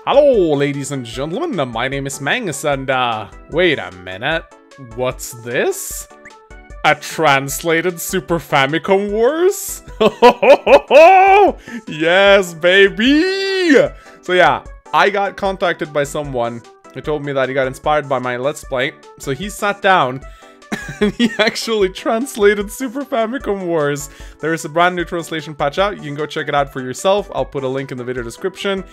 Hello, ladies and gentlemen, my name is Mangus, and, wait a minute, what's this? A translated Super Famicom Wars? Yes, baby! So yeah, I got contacted by someone who told me that he got inspired by my Let's Play, so he sat down and he actually translated Super Famicom Wars. There's a brand new translation patch out, you can go check it out for yourself, I'll put a link in the video description.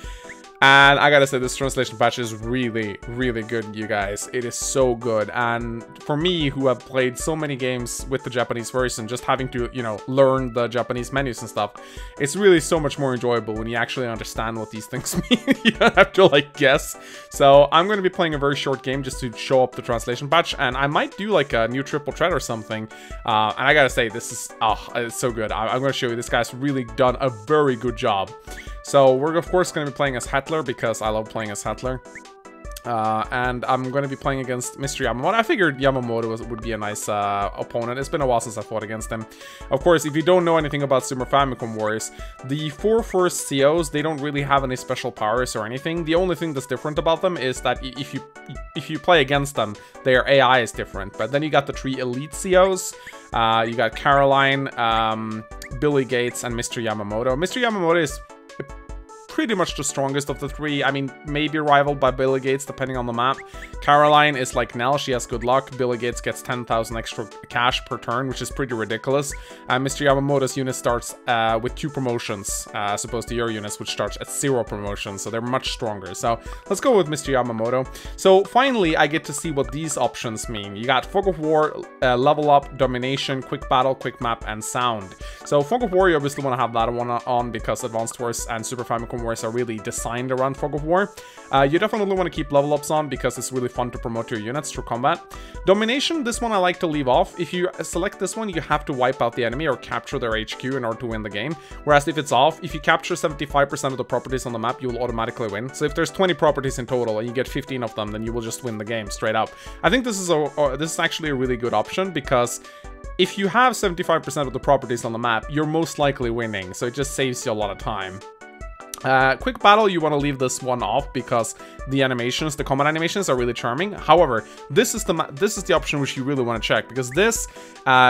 And I gotta say, this translation patch is really, really good, you guys. It is so good. And for me, who have played so many games with the Japanese version, just having to, you know, learn the Japanese menus and stuff, it's really so much more enjoyable when you actually understand what these things mean. You don't have to, like, guess. So I'm gonna be playing a very short game just to show up the translation patch. And I might do, like, a new triple threat or something. And I gotta say, this is, it's so good. I'm gonna show you, this guy's really done a very good job. So we're of course going to be playing as Hitler because I love playing as Hitler. And I'm going to be playing against Mr. Yamamoto. I figured Yamamoto would be a nice opponent. It's been a while since I fought against him. Of course, if you don't know anything about Super Famicom Wars, the 4 first COs, they don't really have any special powers or anything. The only thing that's different about them is that if you play against them, their AI is different. But then you got the 3 elite COs. You got Caroline, Billy Gates, and Mr. Yamamoto. Mr. Yamamoto is pretty much the strongest of the 3. I mean, maybe rivaled by Billy Gates depending on the map. Caroline is like Nell, she has good luck. Billy Gates gets 10,000 extra cash per turn, which is pretty ridiculous. Mr. Yamamoto's unit starts with 2 promotions, as opposed to your units, which starts at 0 promotions, so they're much stronger. So let's go with Mr. Yamamoto. So finally, I get to see what these options mean. You got Fog of War, Level Up, Domination, Quick Battle, Quick Map, and Sound. So Fog of War, you obviously want to have that one on because Advanced Wars and Super Famicom Wars are really designed around Fog of War. You definitely want to keep level ups on because it's really fun to promote your units through combat. Domination, this one I like to leave off. If you select this one, you have to wipe out the enemy or capture their HQ in order to win the game. Whereas if it's off, if you capture 75% of the properties on the map, you will automatically win. So if there's 20 properties in total and you get 15 of them, then you will just win the game straight up. I think this is actually a really good option because if you have 75% of the properties on the map, you're most likely winning, so it just saves you a lot of time. Quick Battle, you want to leave this one off because the animations, the combat animations are really charming. However, this is the option which you really want to check because this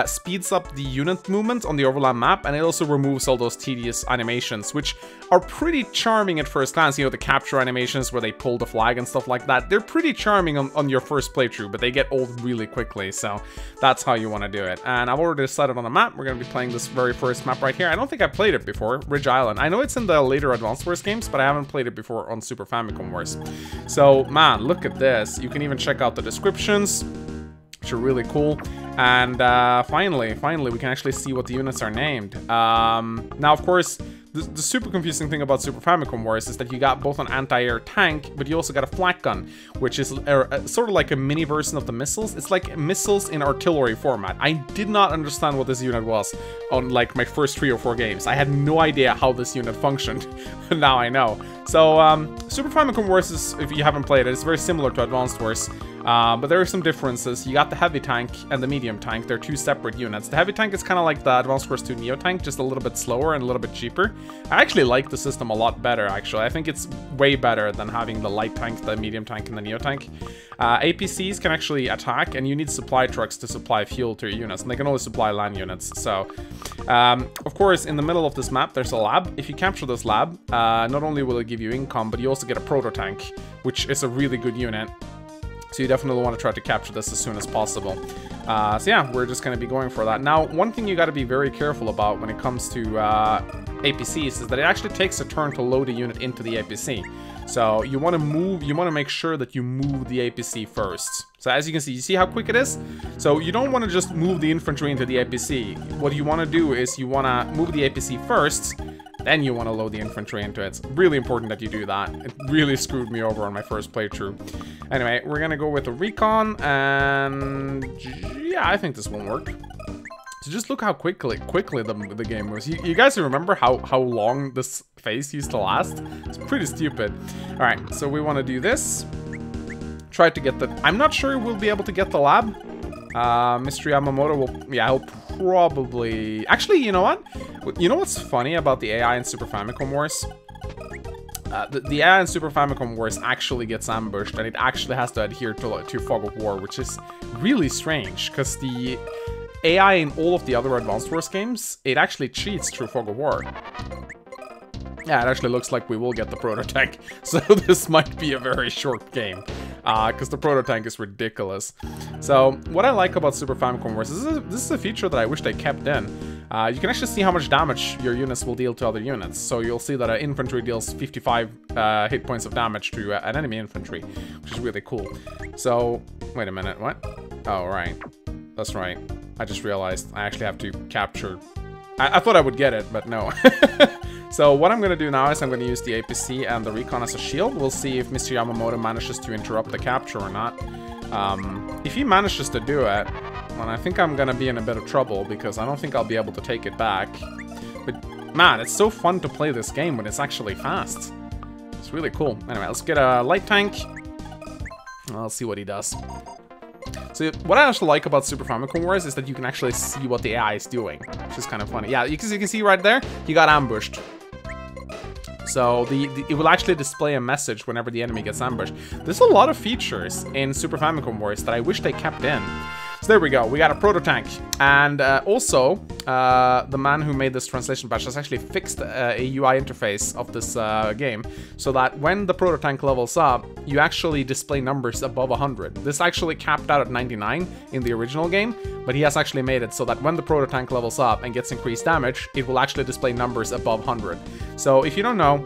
speeds up the unit movement on the overland map, and it also removes all those tedious animations, which are pretty charming at first glance. You know, the capture animations where they pull the flag and stuff like that. They're pretty charming on your first playthrough, but they get old really quickly, so that's how you want to do it. And I've already decided on the map. We're going to be playing this very first map right here. I don't think I played it before, Ridge Island. I know it's in the later Advanced Wars games, but I haven't played it before on Super Famicom Wars. So, man, look at this. You can even check out the descriptions, which are really cool. And finally, we can actually see what the units are named. Now, of course, the super confusing thing about Super Famicom Wars is that you got both an anti-air tank, but you also got a flak gun, which is sort of like a mini version of the missiles. It's like missiles in artillery format. I did not understand what this unit was on like my first 3 or 4 games. I had no idea how this unit functioned, but now I know. So Super Famicom Wars is, if you haven't played it, it's very similar to Advanced Wars. But there are some differences. You got the heavy tank and the medium tank. They're 2 separate units. The heavy tank is kind of like the Advanced Wars 2 Neo tank, just a little bit slower and a little bit cheaper. I actually like the system a lot better, actually. I think it's way better than having the light tank, the medium tank, and the Neo tank. APCs can actually attack, and you need supply trucks to supply fuel to your units, and they can only supply land units. So, of course, in the middle of this map, there's a lab. If you capture this lab, not only will it give you income, but you also get a proto tank, which is a really good unit. So you definitely want to try to capture this as soon as possible. So yeah, we're just going to be going for that. Now, one thing you got to be very careful about when it comes to APCs is that it actually takes a turn to load a unit into the APC. So you want to make sure that you move the APC first. So as you can see, you see how quick it is? So you don't want to just move the infantry into the APC. What you want to do is you want to move the APC first, then you want to load the infantry into it. It's really important that you do that. It really screwed me over on my first playthrough. Anyway, we're gonna go with the recon, and yeah, I think this will work. So just look how quickly the game moves. You guys remember how long this phase used to last? It's pretty stupid. All right, so we want to do this. Try to get the... I'm not sure we'll be able to get the lab. Mr. Yamamoto will... Yeah, he'll probably... Actually, you know what? You know what's funny about the AI in Super Famicom Wars? the AI in Super Famicom Wars actually gets ambushed, and it actually has to adhere to Fog of War, which is really strange, because the AI in all of the other Advanced Wars games, it actually cheats through Fog of War. Yeah, it actually looks like we will get the prototank, so this might be a very short game, because the prototank is ridiculous. So, what I like about Super Famicom Wars, this is a feature that I wish they kept in. You can actually see how much damage your units will deal to other units. So you'll see that an infantry deals 55 hit points of damage to an enemy infantry, which is really cool. So, wait a minute, what? Oh, right. That's right. I just realized I actually have to capture... I thought I would get it, but no. So what I'm going to do now is I'm going to use the APC and the recon as a shield. We'll see if Mr. Yamamoto manages to interrupt the capture or not. If he manages to do it, well, I think I'm going to be in a bit of trouble because I don't think I'll be able to take it back. But man, it's so fun to play this game when it's actually fast. It's really cool. Anyway, let's get a light tank. I'll see what he does. So what I actually like about Super Famicom Wars is that you can actually see what the AI is doing, which is kind of funny. Yeah, you can see right there, he got ambushed. So it will actually display a message whenever the enemy gets ambushed. There's a lot of features in Super Famicom Wars that I wish they kept in. So there we go, we got a prototank. And also, the man who made this translation patch has actually fixed a UI interface of this game, so that when the prototank levels up, you actually display numbers above 100. This actually capped out at 99 in the original game, but he has actually made it so that when the prototank levels up and gets increased damage, it will actually display numbers above 100. So if you don't know,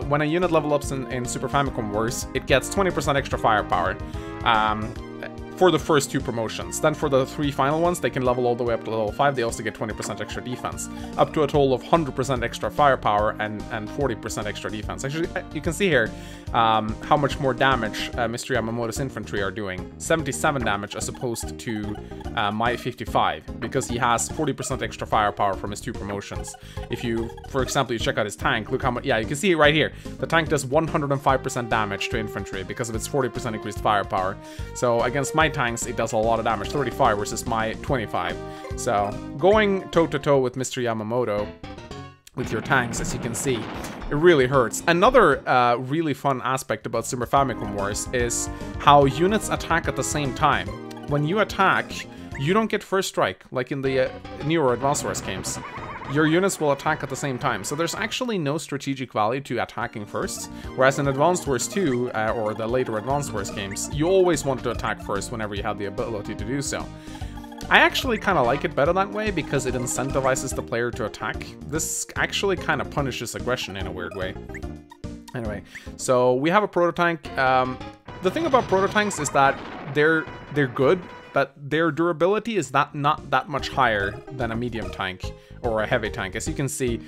when a unit level ups in Super Famicom Wars, it gets 20% extra firepower. For the first 2 promotions. Then for the 3 final ones, they can level all the way up to level 5. They also get 20% extra defense, up to a total of 100% extra firepower and 40% extra defense. Actually, you can see here how much more damage Mr. Yamamoto's infantry are doing. 77 damage as opposed to my 55, because he has 40% extra firepower from his 2 promotions. If you, for example, you check out his tank, look how much, yeah, you can see it right here. The tank does 105% damage to infantry because of its 40% increased firepower. So against my tanks, it does a lot of damage, 35 versus my 25. So going toe-to-toe with Mr. Yamamoto with your tanks, as you can see, it really hurts. Another really fun aspect about Super Famicom Wars is how units attack at the same time. When you attack, you don't get first strike, like in the newer Advanced Wars games. Your units will attack at the same time, so there's actually no strategic value to attacking first, whereas in Advanced Wars 2, or the later Advanced Wars games, you always want to attack first whenever you have the ability to do so. I actually kind of like it better that way because it incentivizes the player to attack. This actually kind of punishes aggression in a weird way. Anyway, so we have a prototank. The thing about prototanks is that they're good, but their durability is not that much higher than a medium tank or a heavy tank. As you can see,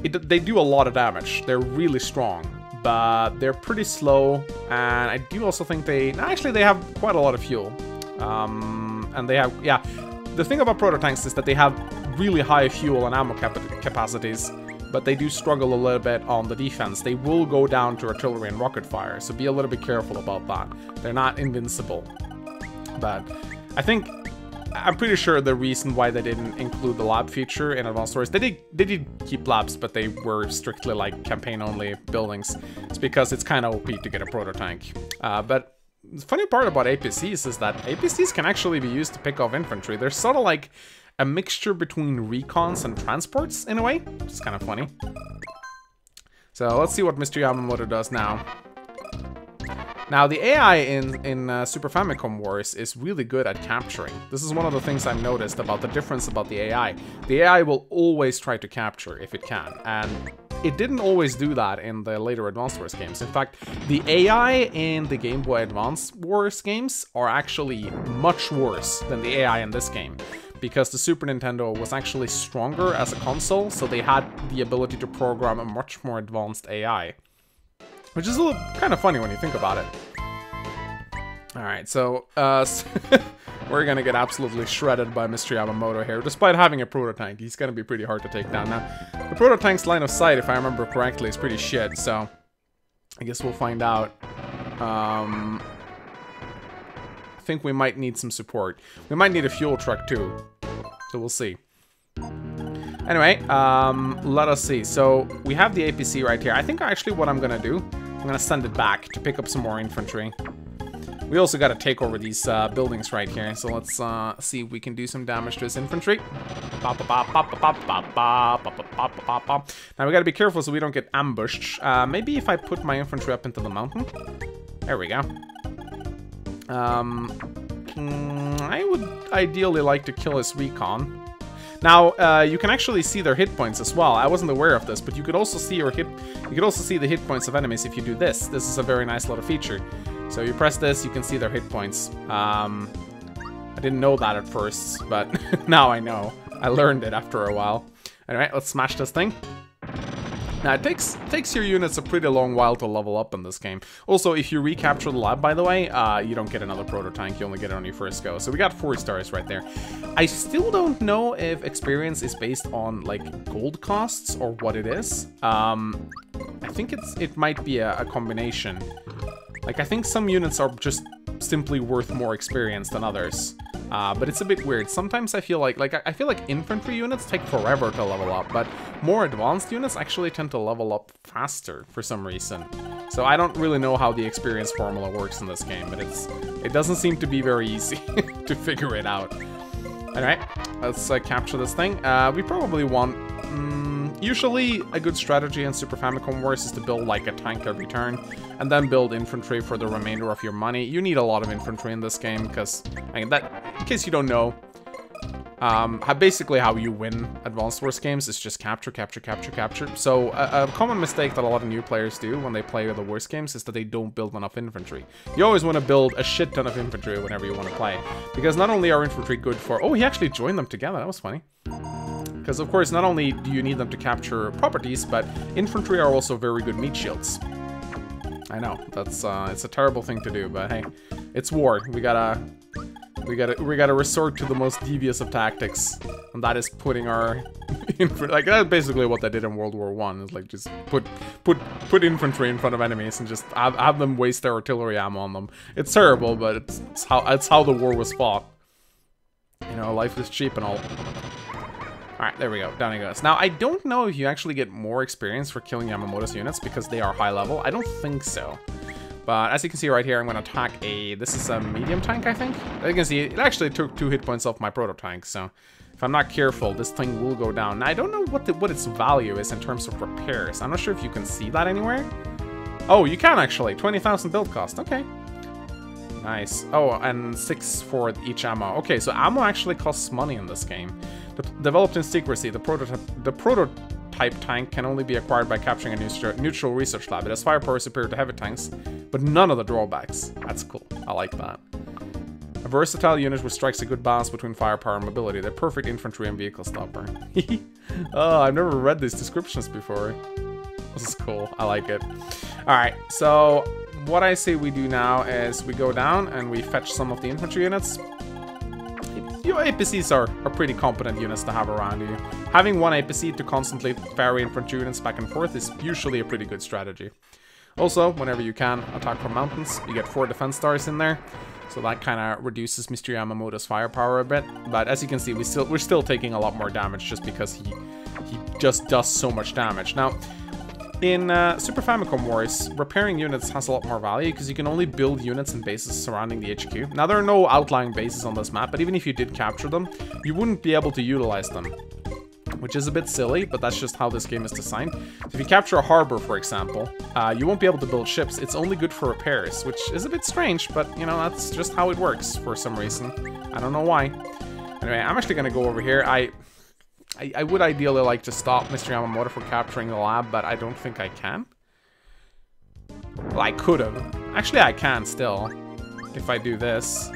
they do a lot of damage. They're really strong, but they're pretty slow, and I do also think they have quite a lot of fuel. And they have, yeah, the thing about prototanks is that they have really high fuel and ammo capacities, but they do struggle a little bit on the defense. They will go down to artillery and rocket fire, so be a little bit careful about that. They're not invincible. But I'm pretty sure the reason why they didn't include the lab feature in Advanced Wars, they did keep labs, but they were strictly like campaign-only buildings. It's because it's kind of OP to get a prototank. But the funny part about APCs is that APCs can actually be used to pick off infantry. They're sort of like a mixture between recons and transports in a way, which is kind of funny. So let's see what Mr. Yamamoto does now. Now, the AI in Super Famicom Wars is really good at capturing. This is one of the things I've noticed about the difference about the AI. The AI will always try to capture if it can, and it didn't always do that in the later Advanced Wars games. In fact, the AI in the Game Boy Advance Wars games are actually much worse than the AI in this game, because the Super Nintendo was actually stronger as a console, so they had the ability to program a much more advanced AI. Which is a little kind of funny when you think about it. Alright, so we're gonna get absolutely shredded by Mr. Yamamoto here. Despite having a prototank, he's gonna be pretty hard to take down. Now, the prototank's line of sight, if I remember correctly, is pretty shit, so I guess we'll find out. I think we might need some support. We might need a fuel truck too, so we'll see. Anyway, let us see. So we have the APC right here. I think actually what I'm gonna do, I'm gonna send it back to pick up some more infantry. We also gotta take over these buildings right here. So let's see if we can do some damage to his infantry. Now we gotta be careful so we don't get ambushed. Maybe if I put my infantry up into the mountain. There we go. I would ideally like to kill his recon. Now, you can actually see their hit points as well. I wasn't aware of this, but you could also see the hit points of enemies if you do this. This is a very nice little feature. So you press this, you can see their hit points. I didn't know that at first, but now I know. I learned it after a while. Alright, let's smash this thing. Now, it takes your units a pretty long while to level up in this game. Also, if you recapture the lab, by the way, you don't get another proto-tank, you only get it on your first go. So we got 4 stars right there. I still don't know if experience is based on, like, gold costs or what it is. I think it might be a combination. Like, I think some units are just simply worth more experience than others. But it's a bit weird. Sometimes I feel like infantry units take forever to level up, but more advanced units actually tend to level up faster for some reason. So I don't really know how the experience formula works in this game, but it doesn't seem to be very easy to figure it out. Alright, let's capture this thing. We probably want... usually, a good strategy in Super Famicom Wars is to build like a tank every turn, and then build infantry for the remainder of your money. You need a lot of infantry in this game, because, in case you don't know, basically how you win Advanced Wars games is just capture, capture, capture, capture. So, a common mistake that a lot of new players do when they play the Wars games is that they don't build enough infantry. You always want to build a shit ton of infantry whenever you want to play, because not only are infantry good for... Oh, he actually joined them together, that was funny. Because, of course, not only do you need them to capture properties, but infantry are also very good meat shields. I know, that's, it's a terrible thing to do, but hey, it's war. We gotta resort to the most devious of tactics, and that is putting our like, that's basically what they did in World War I, is like, just put infantry in front of enemies and just have them waste their artillery ammo on them. It's terrible, but it's how the war was fought. You know, life is cheap and all. Alright, there we go. Down he goes. Now, I don't know if you actually get more experience for killing Yamamoto's units because they are high level. I don't think so. But as you can see right here, I'm going to attack this is a medium tank, I think? As you can see, it actually took 2 hit points off my proto-tank, so if I'm not careful, this thing will go down. Now, I don't know what its value is in terms of repairs. I'm not sure if you can see that anywhere. Oh, you can actually. 20,000 build cost. Okay. Nice. Oh, and 6 for each ammo. Okay, so ammo actually costs money in this game. Developed in secrecy, the prototype tank can only be acquired by capturing a neutral research lab. It has firepower superior to heavy tanks, but none of the drawbacks. That's cool. I like that. A versatile unit which strikes a good balance between firepower and mobility. They're perfect infantry and vehicle stopper. Oh, I've never read these descriptions before. This is cool. I like it. Alright, so what I say we do now is we go down and we fetch some of the infantry units. Your APCs are pretty competent units to have around you. Having one APC to constantly vary infantry units back and forth is usually a pretty good strategy. Also, whenever you can, attack from mountains. You get 4 defense stars in there, so that kind of reduces Mr. Yamamoto's firepower a bit. But as you can see, we're still taking a lot more damage just because he just does so much damage. Now, in Super Famicom Wars, repairing units has a lot more value because you can only build units and bases surrounding the HQ. Now, there are no outlying bases on this map, but even if you did capture them, you wouldn't be able to utilize them, which is a bit silly, but that's just how this game is designed. So if you capture a harbor, for example, you won't be able to build ships. It's only good for repairs, which is a bit strange, but, you know, that's just how it works for some reason. I don't know why. Anyway, I'm actually going to go over here. I would ideally like to stop Mr. Yamamoto from capturing the lab, but I don't think I can. Well, I could have. Actually, I can still, if I do this.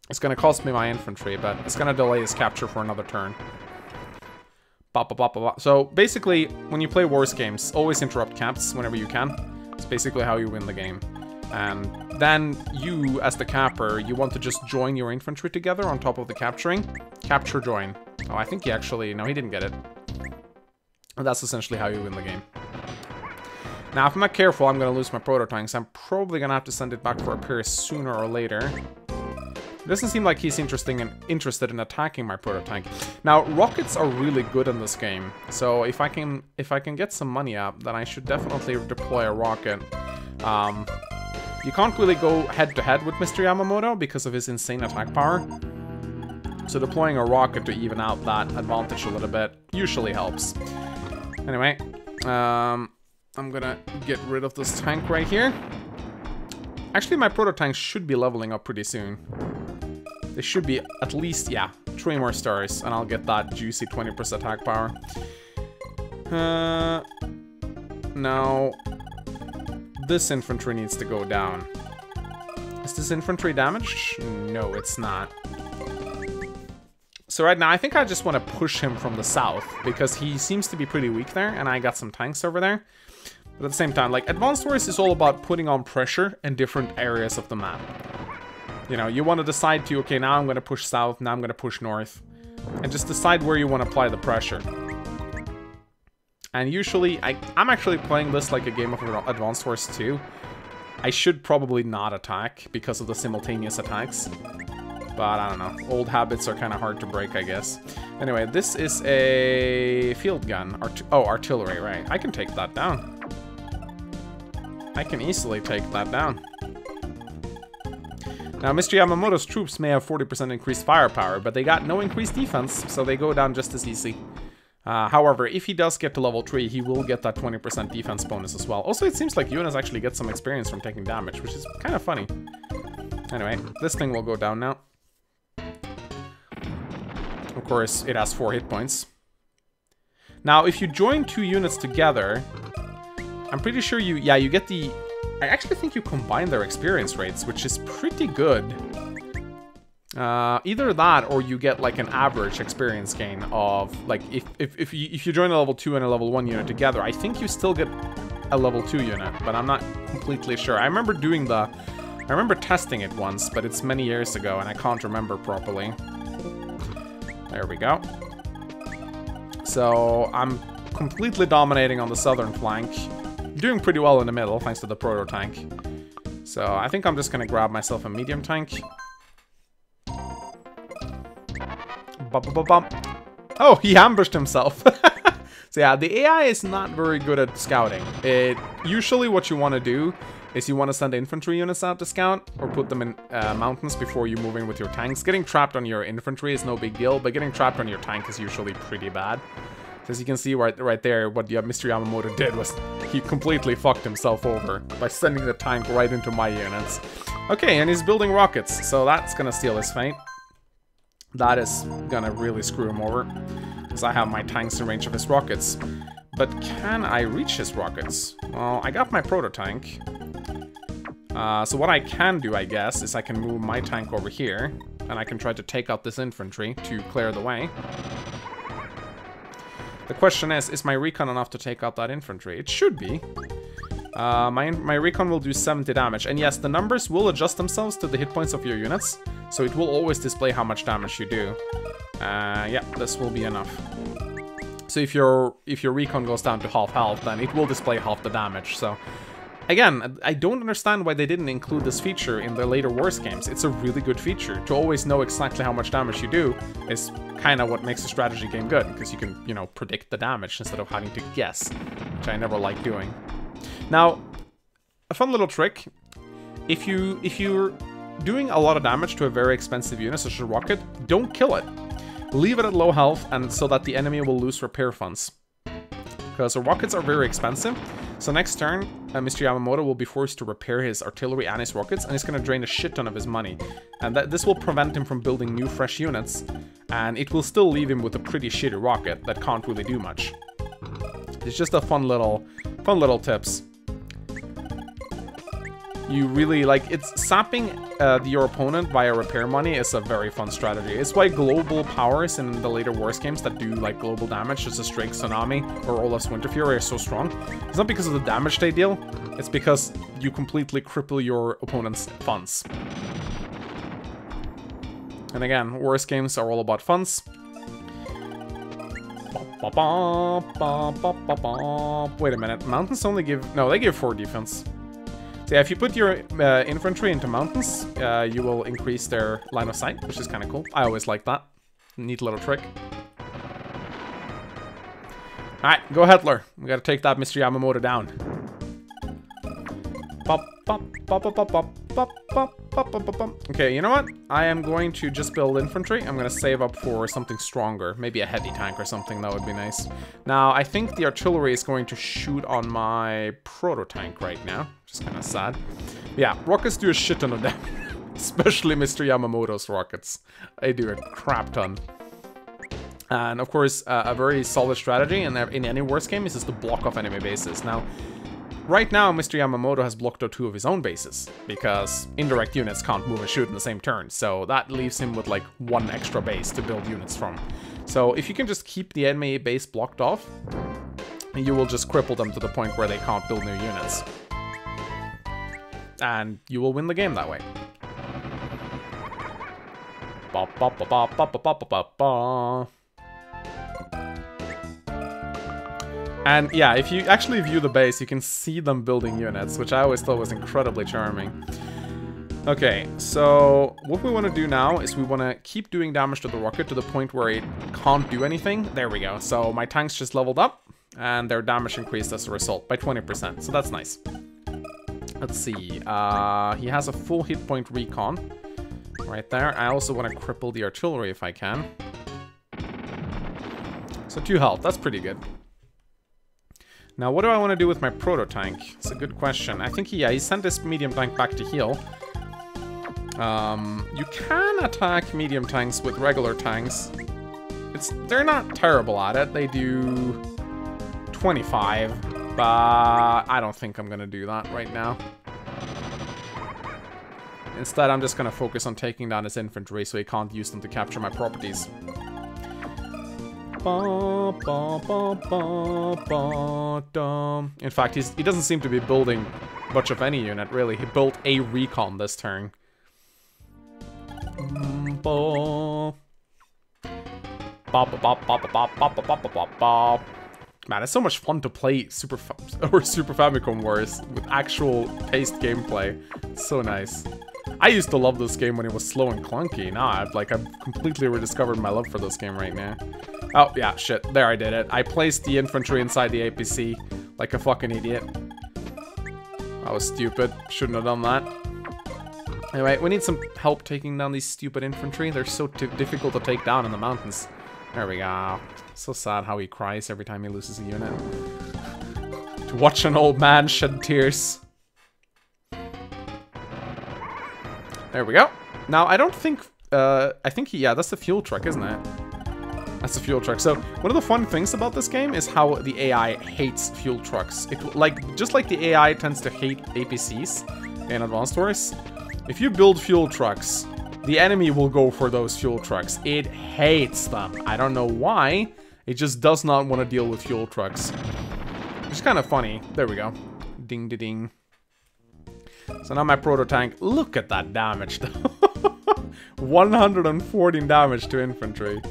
It's going to cost me my infantry, but it's going to delay his capture for another turn. So, basically, when you play Wars games, always interrupt caps whenever you can. It's basically how you win the game. And then you, as the capper, you want to just join your infantry together on top of the capturing. Capture join. Oh, I think he actually... No, he didn't get it. And that's essentially how you win the game. Now, if I'm not careful, I'm going to lose my proto-tanks. I'm probably going to have to send it back for repairs sooner or later. doesn't seem like he's interested in attacking my proto-tank. Now, rockets are really good in this game, so if I can get some money up, then I should definitely deploy a rocket. You can't really go head-to-head with Mr. Yamamoto because of his insane attack power. So deploying a rocket to even out that advantage a little bit usually helps. Anyway, I'm gonna get rid of this tank right here. Actually, my proto-tanks should be leveling up pretty soon. They should be at least, yeah, 3 more stars, and I'll get that juicy 20% attack power. Now, this infantry needs to go down. Is this infantry damaged? No, it's not. So right now, I think I just want to push him from the south, because he seems to be pretty weak there, and I got some tanks over there. But at the same time, like, Advanced Wars is all about putting on pressure in different areas of the map. You know, you want to decide to, okay, now I'm going to push south, now I'm going to push north. And just decide where you want to apply the pressure. And usually, I'm actually playing this like a game of Advanced Wars 2. I should probably not attack because of the simultaneous attacks. But I don't know. Old habits are kind of hard to break, I guess. Anyway, this is a field gun. Artillery, right. I can take that down. I can easily take that down. Now, Mr. Yamamoto's troops may have 40% increased firepower, but they got no increased defense, so they go down just as easy. However, if he does get to level 3, he will get that 20% defense bonus as well. Also, it seems like Yunas actually gets some experience from taking damage, which is kind of funny. Anyway, this thing will go down now. Of course, it has 4 hit points. Now, if you join 2 units together, I'm pretty sure you get the... I actually think you combine their experience rates, which is pretty good. Either that, or you get like an average experience gain of, like, if you join a level 2 and a level 1 unit together, I think you still get a level 2 unit, but I'm not completely sure. I remember testing it once, but it's many years ago, and I can't remember properly. There we go. So, I'm completely dominating on the southern flank. Doing pretty well in the middle, thanks to the proto-tank. So, I think I'm just gonna grab myself a medium tank. Oh, he ambushed himself. So yeah, the AI is not very good at scouting. Usually what you want to do is you want to send infantry units out to scout, or put them in mountains before you move in with your tanks. Getting trapped on your infantry is no big deal, but getting trapped on your tank is usually pretty bad. So as you can see right there, what Mr. Yamamoto did was he completely fucked himself over by sending the tank right into my units. Okay, and he's building rockets, so that's gonna steal his fate. That is gonna really screw him over, because I have my tanks in range of his rockets. But can I reach his rockets? Well, I got my proto-tank. So what I can do, I guess, is I can move my tank over here, and I can try to take out this infantry to clear the way. The question is my recon enough to take out that infantry? It should be. My recon will do 70 damage, and yes, the numbers will adjust themselves to the hit points of your units, so it will always display how much damage you do. Yeah, this will be enough. So if your recon goes down to half health, then it will display half the damage. So again, I don't understand why they didn't include this feature in the later Wars games. It's a really good feature. To always know exactly how much damage you do is kind of what makes a strategy game good, because you can, you know, predict the damage instead of having to guess, which I never like doing. Now, a fun little trick: if you're doing a lot of damage to a very expensive unit, such as a rocket, don't kill it. Leave it at low health, and so that the enemy will lose repair funds. Because the rockets are very expensive, so next turn, Mr. Yamamoto will be forced to repair his artillery and his rockets, and it's going to drain a shit ton of his money. And this will prevent him from building new fresh units, and it will still leave him with a pretty shitty rocket that can't really do much. It's just a fun little tips. You really, like, it's sapping your opponent via repair money is a very fun strategy. It's why global powers in the later Wars games that do, like, global damage, such as Drake Tsunami or Olaf's Winter Fury, are so strong. It's not because of the damage they deal, it's because you completely cripple your opponent's funds. And again, Wars games are all about funds. Wait a minute, mountains only give... No, they give 4 defense. So yeah, if you put your infantry into mountains, you will increase their line of sight, which is kind of cool. I always like that. Neat little trick. Alright, go Hitler. We gotta take that Mr. Yamamoto down. Okay, you know what? I am going to just build infantry. I'm gonna save up for something stronger. Maybe a heavy tank or something, that would be nice. Now, I think the artillery is going to shoot on my proto-tank right now, which is kind of sad. Yeah, rockets do a shit ton of damage. Especially Mr. Yamamoto's rockets. They do a crap ton. And of course, a very solid strategy in any worst game is just to block off enemy bases. Now, right now, Mr. Yamamoto has blocked out 2 of his own bases, because indirect units can't move and shoot in the same turn, so that leaves him with like 1 extra base to build units from. So if you can just keep the enemy base blocked off, you will just cripple them to the point where they can't build new units. And you will win the game that way. Ba ba ba ba ba ba ba ba ba. And yeah, if you actually view the base, you can see them building units, which I always thought was incredibly charming. Okay, so what we want to do now is we want to keep doing damage to the rocket to the point where it can't do anything. There we go. So my tanks just leveled up, and their damage increased as a result by 20%, so that's nice. Let's see, he has a full hit point recon right there. I also want to cripple the artillery if I can. So 2 health, that's pretty good. Now, what do I want to do with my proto-tank? It's a good question. I think, he sent this medium tank back to heal. You can attack medium tanks with regular tanks. They're not terrible at it. They do 25, but I don't think I'm going to do that right now. Instead, I'm just going to focus on taking down his infantry so he can't use them to capture my properties. In fact, he doesn't seem to be building much of any unit, really. He built a recon this turn. Man, it's so much fun to play Super Famicom Wars with actual paced gameplay. It's so nice. I used to love this game when it was slow and clunky. Now I've completely rediscovered my love for this game right now. Oh, yeah, shit. There, I did it. I placed the infantry inside the APC like a fucking idiot. I was stupid. Shouldn't have done that. Anyway, we need some help taking down these stupid infantry. They're so difficult to take down in the mountains. There we go. So sad how he cries every time he loses a unit. To watch an old man shed tears. There we go. Now, I don't think... I think yeah, that's the fuel truck, isn't it? That's the fuel truck. So, one of the fun things about this game is how the AI hates fuel trucks. Just like the AI tends to hate APCs in Advanced Wars, if you build fuel trucks, the enemy will go for those fuel trucks. It hates them. I don't know why. It just does not want to deal with fuel trucks. Which is kind of funny. There we go. Ding, ding, ding. So now my proto-tank, look at that damage though. 114 damage to infantry.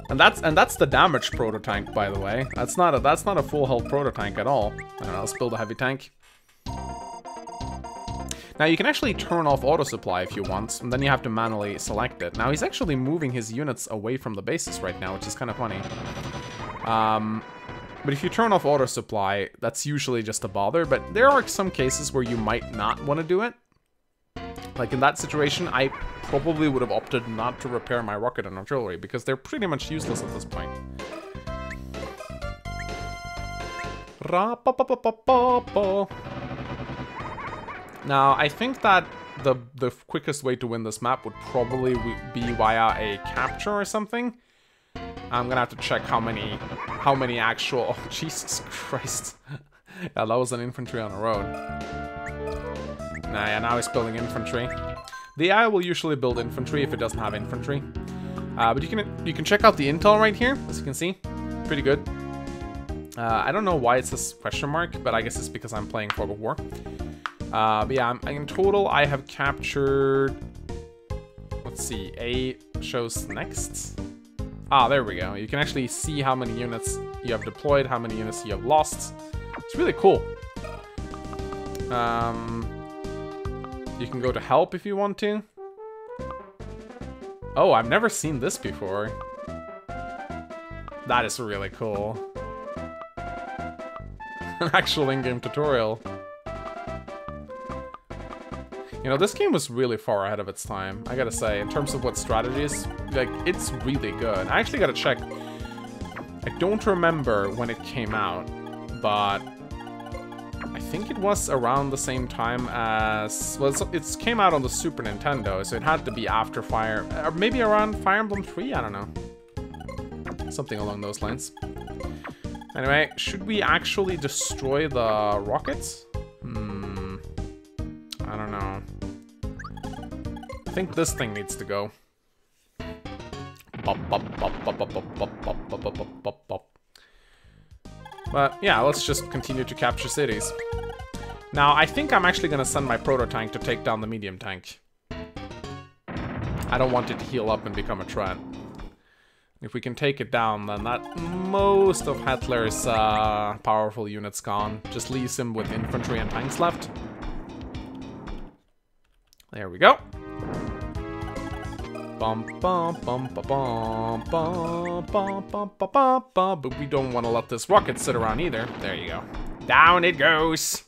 And that's the damaged proto-tank, by the way. That's not a full health proto-tank at all. I don't know, let's build a heavy tank. Now you can actually turn off auto supply if you want, and then you have to manually select it. Now he's actually moving his units away from the bases right now, which is kind of funny. But if you turn off auto supply, that's usually just a bother, but there are some cases where you might not want to do it. Like in that situation, I probably would have opted not to repair my rocket and artillery, because they're pretty much useless at this point. Now, I think that the quickest way to win this map would probably be via a capture or something. I'm gonna have to check how many actual... Oh, Jesus Christ. Yeah, that was an infantry on the road. Nah, yeah, now he's building infantry. The AI will usually build infantry if it doesn't have infantry. But you can check out the intel right here, as you can see. Pretty good. I don't know why it says question mark, but I guess it's because I'm playing Fog of War. But yeah, in total, I have captured... Let's see, A shows next. Ah, there we go. You can actually see how many units you have deployed, how many units you have lost. It's really cool. You can go to help if you want to. Oh, I've never seen this before. That is really cool. An actual in-game tutorial. You know, this game was really far ahead of its time, I gotta say, in terms of what strategies. Like, it's really good. I actually gotta check. I don't remember when it came out, but I think it was around the same time as... Well, it came out on the Super Nintendo, so it had to be after Fire... Or maybe around Fire Emblem 3? I don't know. Something along those lines. Anyway, should we actually destroy the rockets? I don't know. I think this thing needs to go. But yeah, let's just continue to capture cities. Now, I think I'm actually gonna send my proto-tank to take down the medium tank. I don't want it to heal up and become a threat. If we can take it down, then that most of Hitler's powerful units gone. Just leaves him with infantry and tanks left. There we go. Bum bum bum bum bum bum bum bum bum bum. But we don't want to let this rocket sit around either. There you go. Down it goes.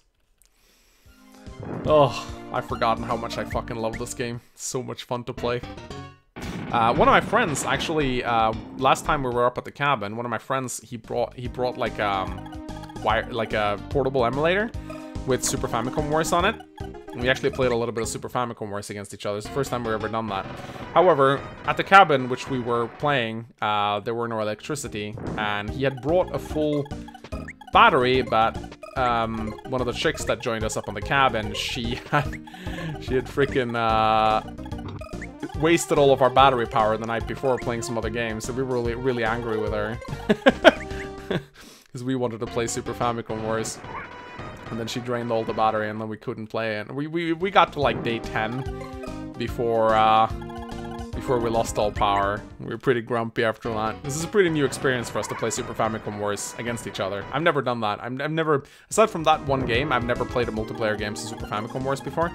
Oh, I've forgotten how much I fucking love this game. It's so much fun to play. One of my friends actually, last time we were up at the cabin, one of my friends he brought like a portable emulator with Super Famicom Wars on it. And we actually played a little bit of Super Famicom Wars against each other. It's the first time we've ever done that. However, at the cabin which we were playing, there were no electricity, and he had brought a full battery, but one of the chicks that joined us up on the cabin, she had freaking wasted all of our battery power the night before playing some other games, so we were really angry with her. Because we wanted to play Super Famicom Wars. And then she drained all the battery and then we couldn't play it. We got to like day 10 before we lost all power. We were pretty grumpy after that. This is a pretty new experience for us to play Super Famicom Wars against each other. I've never done that. I've never, aside from that one game, I've never played a multiplayer game to Super Famicom Wars before.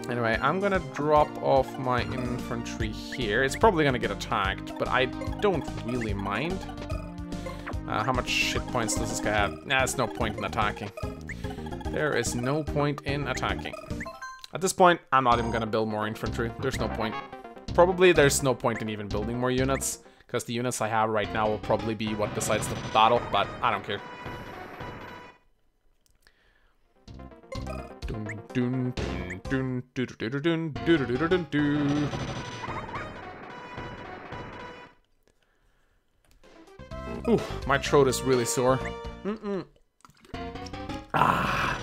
Anyway, I'm gonna drop off my infantry here. It's probably gonna get attacked, but I don't really mind. How much hit points does this guy have? Nah, there's no point in attacking. There is no point in attacking. At this point, I'm not even gonna build more infantry. There's no point. Probably there's no point in even building more units, because the units I have right now will probably be what decides the battle, but I don't care. Ooh, my throat is really sore. Ah.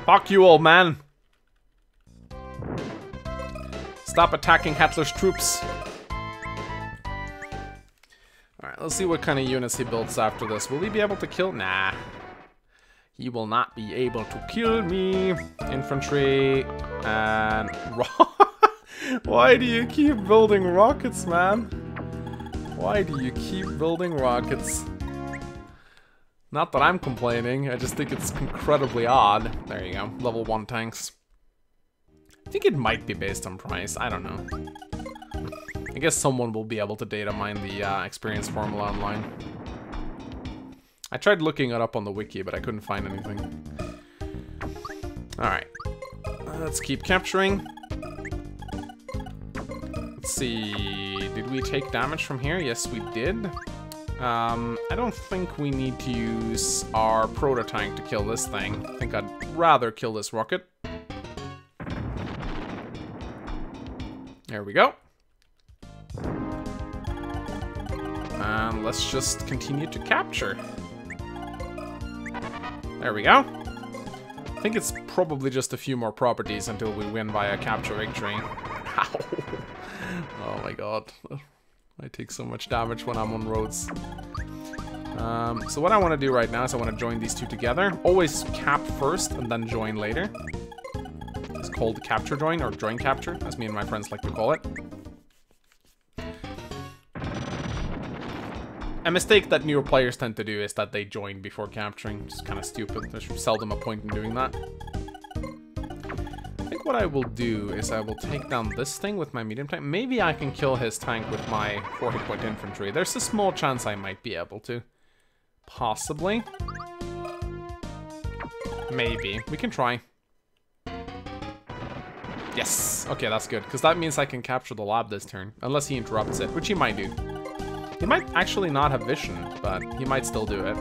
Fuck you, old man. Stop attacking Hitler's troops. Alright, let's see what kind of units he builds after this. Will he be able to kill? Nah. He will not be able to kill me. Infantry and... Why do you keep building rockets, man? Why do you keep building rockets? Not that I'm complaining, I just think it's incredibly odd. There you go, level 1 tanks. I think it might be based on price, I don't know. I guess someone will be able to data mine the experience formula online. I tried looking it up on the wiki, but I couldn't find anything. Alright, let's keep capturing. Let's see, did we take damage from here? Yes, we did. I don't think we need to use our proto-tank to kill this thing. I think I'd rather kill this rocket. There we go. And let's just continue to capture. There we go. I think it's probably just a few more properties until we win by a capture victory. Ow. Oh my god. I take so much damage when I'm on roads. So what I want to do right now is I want to join these two together. Always cap first and then join later. It's called capture join, or join capture, as me and my friends like to call it. A mistake that newer players tend to do is that they join before capturing. It's kind of stupid. There's seldom a point in doing that. think what I will do is I will take down this thing with my medium tank. Maybe I can kill his tank with my 4 hit point infantry. There's a small chance I might be able to. Possibly. Maybe. We can try. Yes! Okay, that's good, because that means I can capture the lab this turn. Unless he interrupts it, which he might do. He might actually not have vision, but he might still do it.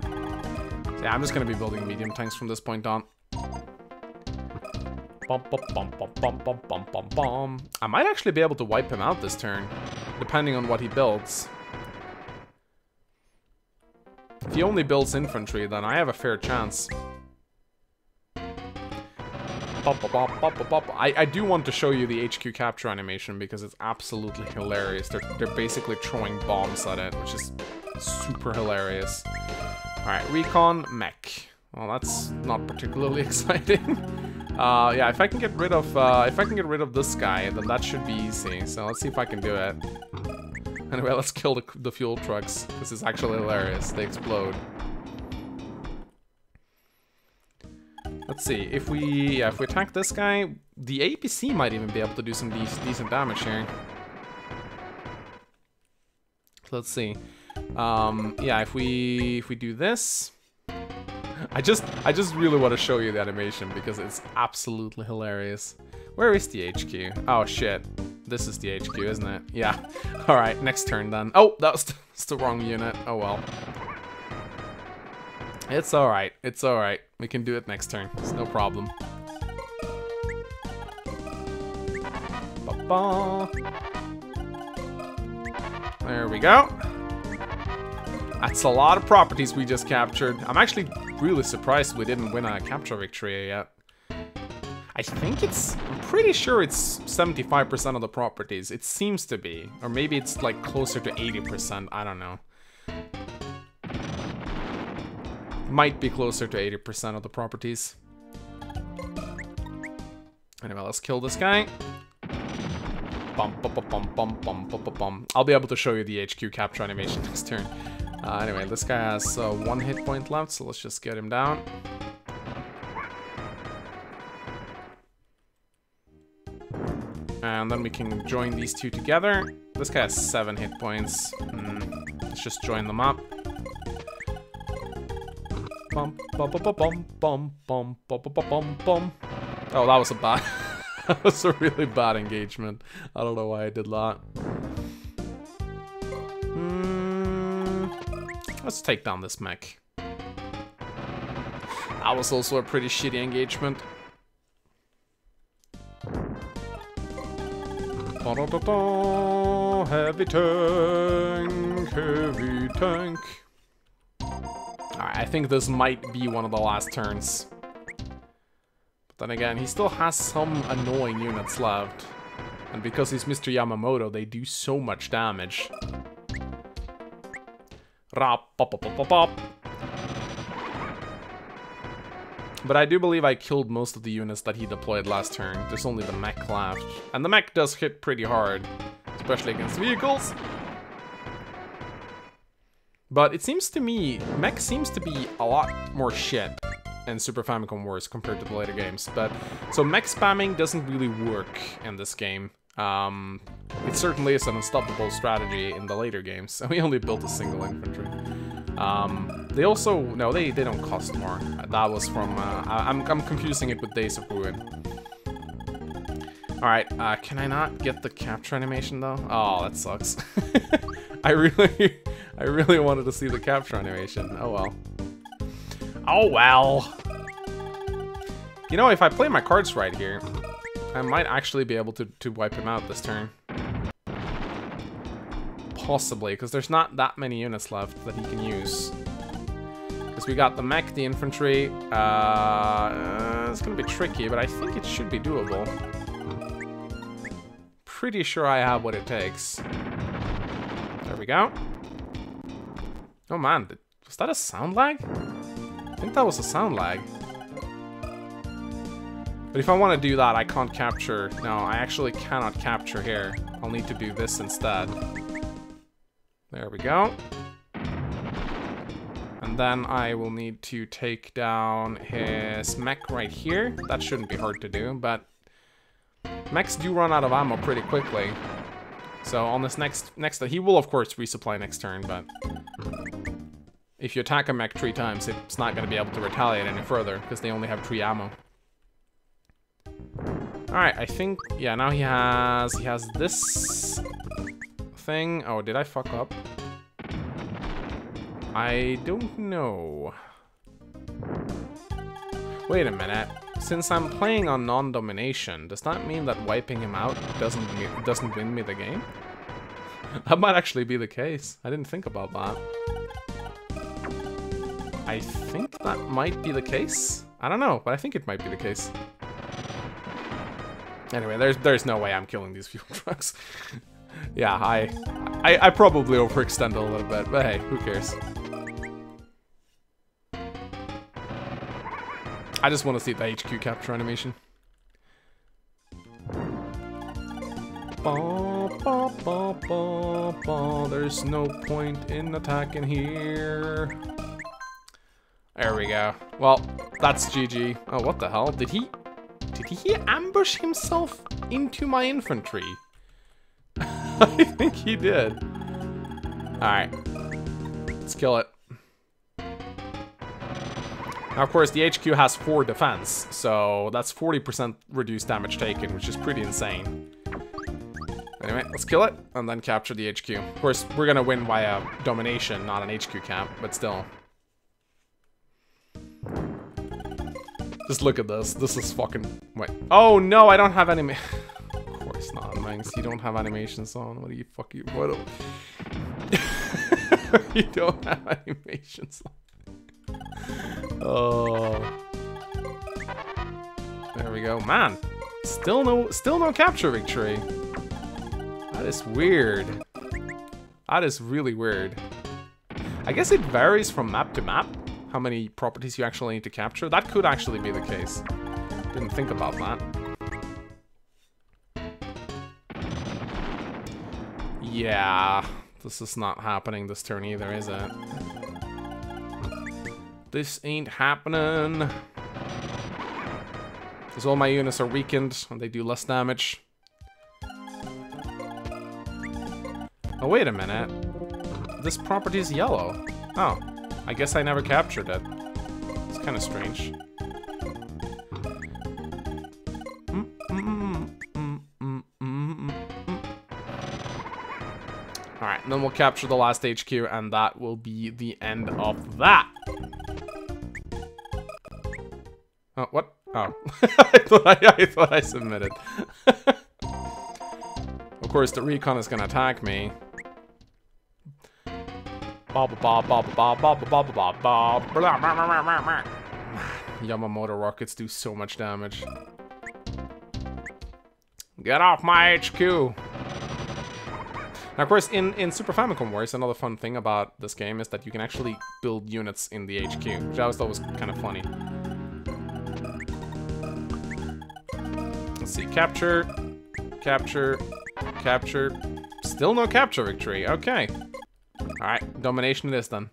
So yeah, I'm just going to be building medium tanks from this point on. Bum, bum, bum, bum, bum, bum, bum, bum, bum. I might actually be able to wipe him out this turn, depending on what he builds. If he only builds infantry, then I have a fair chance. I do want to show you the HQ capture animation because it's absolutely hilarious. They're basically throwing bombs at it, which is super hilarious. Alright, recon, mech. Well, that's not particularly exciting. Yeah, if I can get rid of this guy, then that should be easy. So let's see if I can do it. Anyway, let's kill the fuel trucks. This is actually hilarious. They explode. Let's see, if we attack this guy, the APC might even be able to do some decent damage here. Let's see. Yeah, if we do this, I just really want to show you the animation because it's absolutely hilarious. Where is the HQ? Oh shit, this is the HQ, isn't it? Yeah. All right, next turn then. Oh, that's the wrong unit. Oh well. It's alright, it's alright. We can do it next turn, it's no problem. Ba-ba. There we go. That's a lot of properties we just captured. I'm actually really surprised we didn't win a capture victory yet. I'm pretty sure it's 75% of the properties. It seems to be. Or maybe it's like closer to 80%, I don't know. Might be closer to 80% of the properties. Anyway, let's kill this guy. Bum, bum, bum, bum, bum, bum, bum, bum. I'll be able to show you the HQ capture animation next turn. Anyway, this guy has 1 hit point left, so let's just get him down. And then we can join these two together. This guy has 7 hit points. Let's just join them up. Bum, bum, bum, bum, bum, bum, bum, bum, bum. Oh, that was a bad... that was a really bad engagement. I don't know why I did that. Let's take down this mech. That was also a pretty shitty engagement. Heavy tank, heavy tank. Alright, I think this might be one of the last turns. But then again, he still has some annoying units left. And because he's Mr. Yamamoto, they do so much damage. But I do believe I killed most of the units that he deployed last turn. There's only the mech left. And the mech does hit pretty hard, especially against vehicles. But it seems to me, mech seems to be a lot more shit in Super Famicom Wars compared to the later games. But so mech spamming doesn't really work in this game. It certainly is an unstoppable strategy in the later games. And we only built a single infantry. They also, no, they don't cost more. That was from, I'm confusing it with Days of Ruin. Alright, can I not get the capture animation though? Oh, that sucks. I really wanted to see the capture animation. Oh well. Oh well. You know, if I play my cards right here, I might actually be able to wipe him out this turn. Possibly, because there's not that many units left that he can use. Because we got the mech, the infantry. It's gonna be tricky, but I think it should be doable. Pretty sure I have what it takes. There we go. Oh man, was that a sound lag? I think that was a sound lag. But if I want to do that, I can't capture. No, I actually cannot capture here. I'll need to do this instead. There we go. And then I will need to take down his mech right here. That shouldn't be hard to do, but mechs do run out of ammo pretty quickly. So on this next he will of course resupply next turn, but if you attack a mech 3 times, it's not going to be able to retaliate any further because they only have 3 ammo. Alright, I think, yeah, now he has this thing. Oh, did I fuck up? I don't know. Wait a minute. Since I'm playing on non-domination, does that mean that wiping him out doesn't win me the game? That might actually be the case. I didn't think about that. I think that might be the case. I don't know, but I think it might be the case. Anyway, there's no way I'm killing these fuel trucks. Yeah, I probably overextended a little bit, but hey, who cares? I just want to see the HQ capture animation. There's no point in attacking here. There we go. Well, that's GG. Oh, what the hell? Did he ambush himself into my infantry? I think he did. Alright. Let's kill it. Now, of course, the HQ has 4 defense, so that's 40% reduced damage taken, which is pretty insane. Anyway, let's kill it, and then capture the HQ. Of course, we're gonna win via domination, not an HQ cap, but still. Just look at this. This is fucking... Wait. Oh, no, I don't have any... Of course not, Mangs. You don't have animations on. What are you fucking... What? You don't have animations on. Oh. There we go. Man, still no capture victory. That is weird. That is really weird. I guess it varies from map to map, how many properties you actually need to capture. That could actually be the case. Didn't think about that. Yeah, this is not happening this turn either, is it? This ain't happening. Because all my units are weakened and they do less damage. Oh, wait a minute. This property is yellow. Oh, I guess I never captured it. It's kind of strange. Alright, then we'll capture the last HQ, and that will be the end of that. Oh, what? Oh. I thought I submitted. Of course, the recon is gonna attack me. Yamamoto rockets do so much damage. Get off my HQ! Now, of course, in Super Famicom Wars, another fun thing about this game is that you can actually build units in the HQ, which I always thought was kind of funny. Let's see, capture, capture, capture. Still no capture victory, okay. Alright, domination it is then.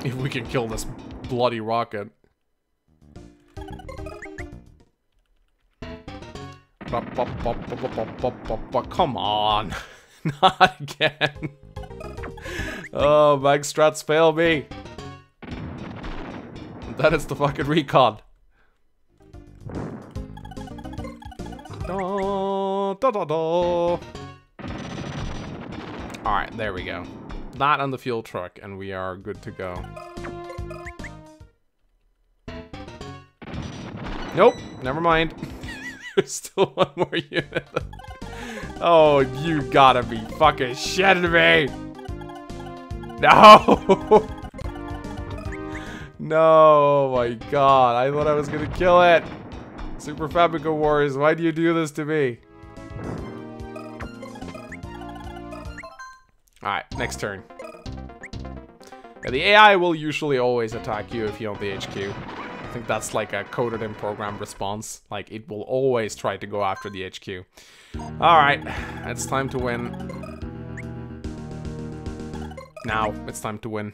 If we can kill this bloody rocket. Come on. Not again. Oh, mag strats fail me. That is the fucking recon. Da, da, da, da. Alright, there we go. That and the fuel truck, and we are good to go. Nope, never mind. There's still one more unit. Oh, you gotta be fucking shitting me! No! No, my god, I thought I was gonna kill it! Super Famicom Wars, why do you do this to me? Alright, next turn. Yeah, the AI will usually always attack you if you own the HQ. I think that's like a coded in program response. Like, it will always try to go after the HQ. Alright, it's time to win. Now, it's time to win.